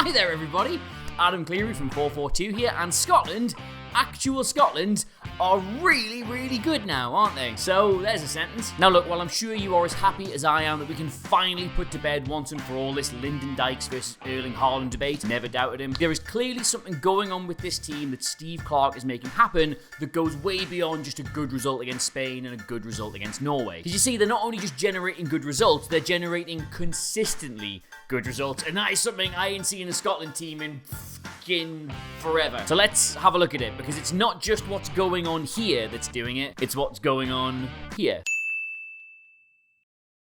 Hi there everybody, Adam Cleary from FourFourTwo here, and Scotland, actual Scotland, are really good now, aren't they? So, there's a sentence. Now look, while I'm sure you are as happy as I am that we can finally put to bed once and for all this Lyndon Dykes versus Erling Haaland debate, never doubted him, there is clearly something going on with this team that Steve Clarke is making happen that goes way beyond just a good result against Spain and a good result against Norway. Because you see, they're not only just generating good results, they're generating consistently good results, and that is something I ain't seen a Scotland team in fucking forever. So let's have a look at it, because it's not just what's going on here that's doing it, it's what's going on here.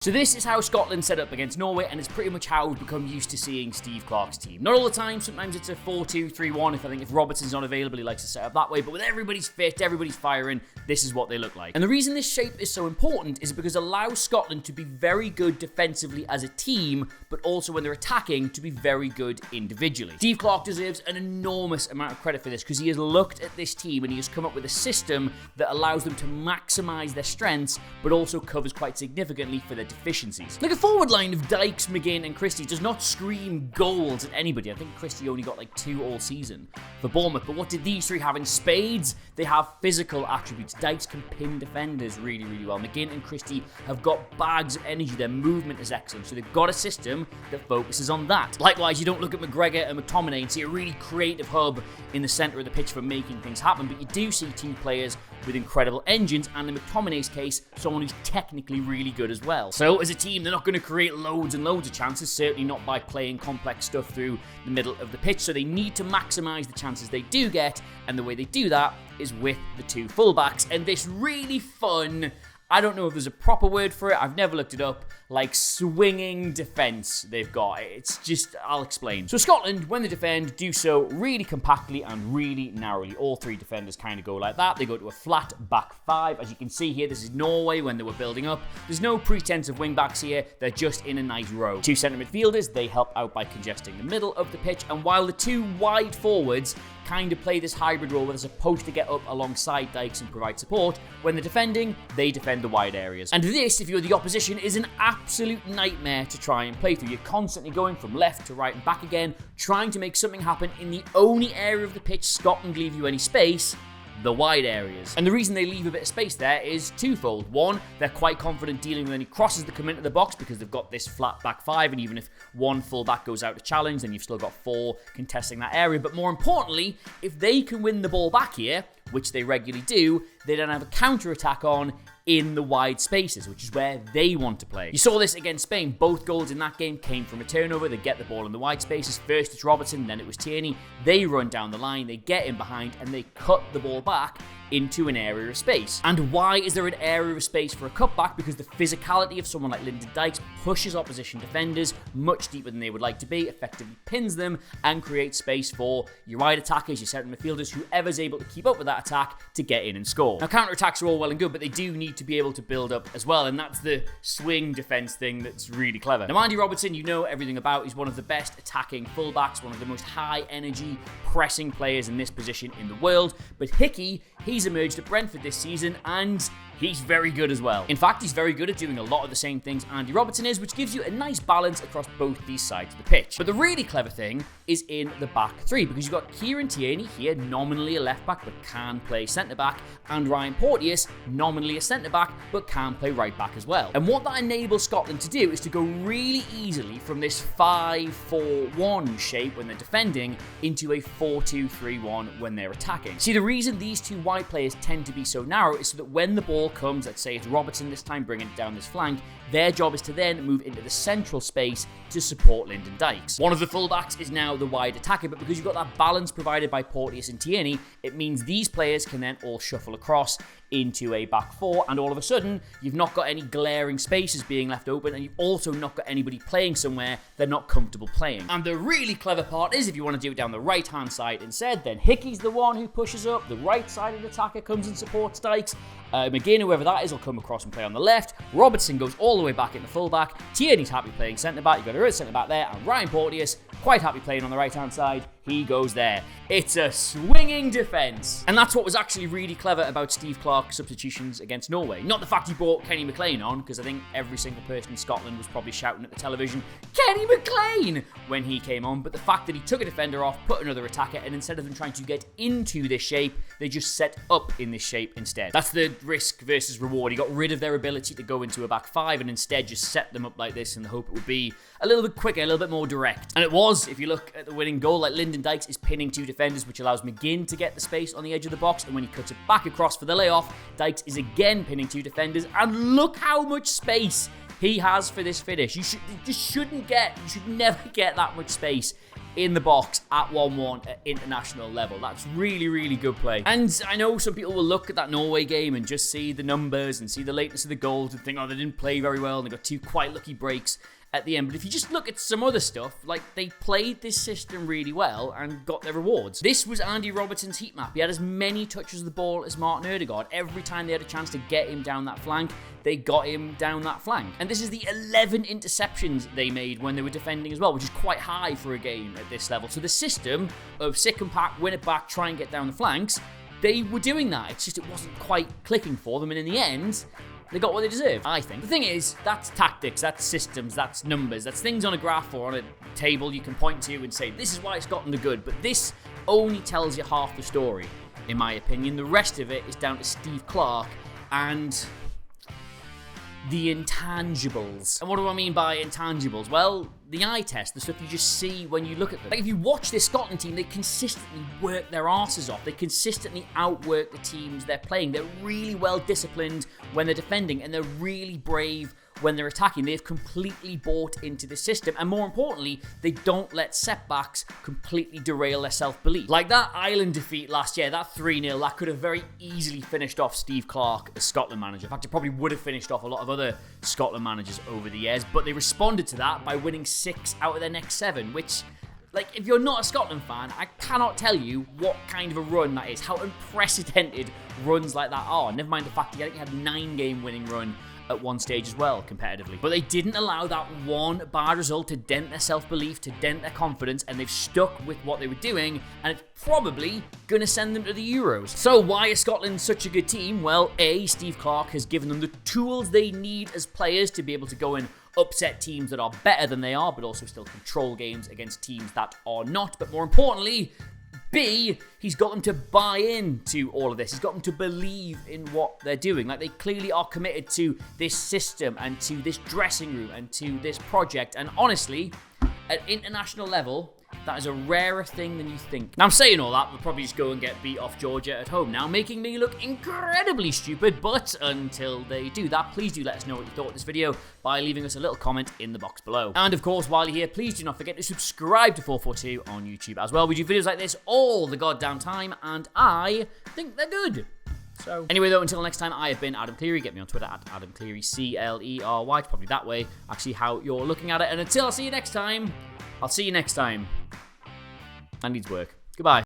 So this is how Scotland set up against Norway, and it's pretty much how we've become used to seeing Steve Clarke's team. Not all the time, sometimes it's a 4-2-3-1. If Robertson's not available, he likes to set up that way, but with everybody's fit, everybody's firing, this is what they look like. And the reason this shape is so important is because it allows Scotland to be very good defensively as a team, but also when they're attacking, to be very good individually. Steve Clarke deserves an enormous amount of credit for this, because he has looked at this team and he has come up with a system that allows them to maximise their strengths, but also covers quite significantly for their deficiencies. Like, a forward line of Dykes, McGinn and Christie does not scream goals at anybody. I think Christie only got like 2 all season for Bournemouth, but what did these three have in spades? They have physical attributes. Dykes can pin defenders really well. McGinn and Christie have got bags of energy. Their movement is excellent, so they've got a system that focuses on that. Likewise, you don't look at McGregor and McTominay and see a really creative hub in the centre of the pitch for making things happen, but you do see two players with incredible engines, and in McTominay's case, someone who's technically really good as well. So as a team, they're not going to create loads and loads of chances, certainly not by playing complex stuff through the middle of the pitch, so they need to maximise the chances they do get, and the way they do that is with the two fullbacks, and this really fun, I don't know if there's a proper word for it, I've never looked it up, like swinging defence they've got. It's just, I'll explain. So Scotland, when they defend, do so really compactly and really narrowly. All three defenders kind of go like that. They go to a flat back five. As you can see here, this is Norway when they were building up. There's no pretense of wing backs here. They're just in a nice row. Two centre midfielders, they help out by congesting the middle of the pitch. And while the two wide forwards kind of play this hybrid role where they're supposed to get up alongside Dykes and provide support, when they're defending, they defend the wide areas. And this, if you're the opposition, is an absolute nightmare to try and play through. You're constantly going from left to right and back again, trying to make something happen in the only area of the pitch Scotland leave you any space, the wide areas. And the reason they leave a bit of space there is twofold. One, they're quite confident dealing with any crosses that come into the box because they've got this flat back five, and even if one full-back goes out to challenge, then you've still got 4 contesting that area. But more importantly, if they can win the ball back here, which they regularly do, they then have a counter-attack on in the wide spaces, which is where they want to play. You saw this against Spain. Both goals in that game came from a turnover. They get the ball in the wide spaces. First it's Robertson, then it was Tierney. They run down the line, they get in behind, and they cut the ball back into an area of space. And why is there an area of space for a cutback? Because the physicality of someone like Lyndon Dykes pushes opposition defenders much deeper than they would like to be, effectively pins them, and creates space for your wide attackers, your centre midfielders, whoever's able to keep up with that attack to get in and score. Now, counter-attacks are all well and good, but they do need to be able to build up as well, and that's the swing defence thing that's really clever. Now, Andy Robertson, you know everything about. He's one of the best attacking fullbacks, one of the most high-energy pressing players in this position in the world, but Hickey, he's emerged at Brentford this season, and he's very good as well. In fact, he's very good at doing a lot of the same things Andy Robertson is, which gives you a nice balance across both these sides of the pitch. But the really clever thing is in the back three, because you've got Kieran Tierney here, nominally a left back but can play centre back, and Ryan Porteous, nominally a centre back but can play right back as well. And what that enables Scotland to do is to go really easily from this 5-4-1 shape when they're defending into a 4-2-3-1 when they're attacking. See, the reason these two wide players tend to be so narrow is so that when the ball comes, let's say it's Robertson this time bringing it down this flank, their job is to then move into the central space to support Lyndon Dykes. One of the fullbacks is now the wide attacker, but because you've got that balance provided by Porteous and Tierney, it means these players can then all shuffle across into a back four, and all of a sudden you've not got any glaring spaces being left open, and you've also not got anybody playing somewhere they're not comfortable playing. And the really clever part is, if you want to do it down the right hand side instead, then Hickey's the one who pushes up, the right side of the attacker comes and supports Dykes, McGinn, whoever that is, will come across and play on the left. Robertson goes all the way back into fullback. Tierney's happy playing centre-back. You've got a real centre-back there. And Ryan Porteous, quite happy playing on the right-hand side. He goes there. It's a swinging defence. And that's what was actually really clever about Steve Clarke Clarke substitutions against Norway. Not the fact he brought Kenny McLean on, because I think every single person in Scotland was probably shouting at the television, Kenny McLean, when he came on, but the fact that he took a defender off, put another attacker, and instead of them trying to get into this shape, they just set up in this shape instead. That's the risk versus reward. He got rid of their ability to go into a back five and instead just set them up like this in the hope it would be a little bit quicker, a little bit more direct. And it was, if you look at the winning goal, like Lyndon Dykes is pinning two defenders, which allows McGinn to get the space on the edge of the box, and when he cuts it back across for the layoff, Dykes is again pinning two defenders, and look how much space he has for this finish. You should never get that much space in the box at 1-1 at international level. That's really, really good play. And I know some people will look at that Norway game and just see the numbers and see the lateness of the goals and think, oh, they didn't play very well and they got two quite lucky breaks at the end. But if you just look at some other stuff, like, they played this system really well and got their rewards. This was Andy Robertson's heat map. He had as many touches of the ball as Martin Ødegaard. Every time they had a chance to get him down that flank, they got him down that flank. And this is the 11 interceptions they made when they were defending as well, which is quite high for a game at this level. So the system of sit compact, win it back, try and get down the flanks, they were doing that. It's just it wasn't quite clicking for them, and in the end, they got what they deserved, I think. The thing is, that's tactics, that's systems, that's numbers, that's things on a graph or on a table you can point to and say, this is why Scotland are good, but this only tells you half the story, in my opinion. The rest of it is down to Steve Clarke and the intangibles. And what do I mean by intangibles? Well, the eye test, the stuff you just see when you look at them. Like, if you watch this Scotland team, they consistently work their arses off. They consistently outwork the teams they're playing. They're really well disciplined when they're defending, and they're really brave when they're attacking. They've completely bought into the system, and more importantly, they don't let setbacks completely derail their self-belief. Like that Ireland defeat last year, that 3-0, that could have very easily finished off Steve Clarke as Scotland manager. In fact, it probably would have finished off a lot of other Scotland managers over the years, but they responded to that by winning 6 out of their next 7, which, like, if you're not a Scotland fan, I cannot tell you what kind of a run that is, how unprecedented runs like that are. Never mind the fact that I think he had a 9-game winning run at one stage as well, competitively. But they didn't allow that one bad result to dent their self-belief, to dent their confidence, and they've stuck with what they were doing, and it's probably going to send them to the Euros. So why is Scotland such a good team? Well, A, Steve Clarke has given them the tools they need as players to be able to go and upset teams that are better than they are, but also still control games against teams that are not. But more importantly, B, he's got them to buy into all of this. He's got them to believe in what they're doing. Like, they clearly are committed to this system and to this dressing room and to this project. And honestly, at international level, that is a rarer thing than you think. Now, I'm saying all that, we'll probably just go and get beat off Georgia at home now, making me look incredibly stupid. But until they do that, please do let us know what you thought of this video by leaving us a little comment in the box below. And of course, while you're here, please do not forget to subscribe to FourFourTwo on YouTube as well. We do videos like this all the goddamn time, and I think they're good. So, anyway, though, until next time, I have been Adam Cleary. Get me on Twitter at Adam Cleary, C-L-E-R-Y. It's probably that way, actually, how you're looking at it. And until I see you next time, I'll see you next time. That needs work. Goodbye.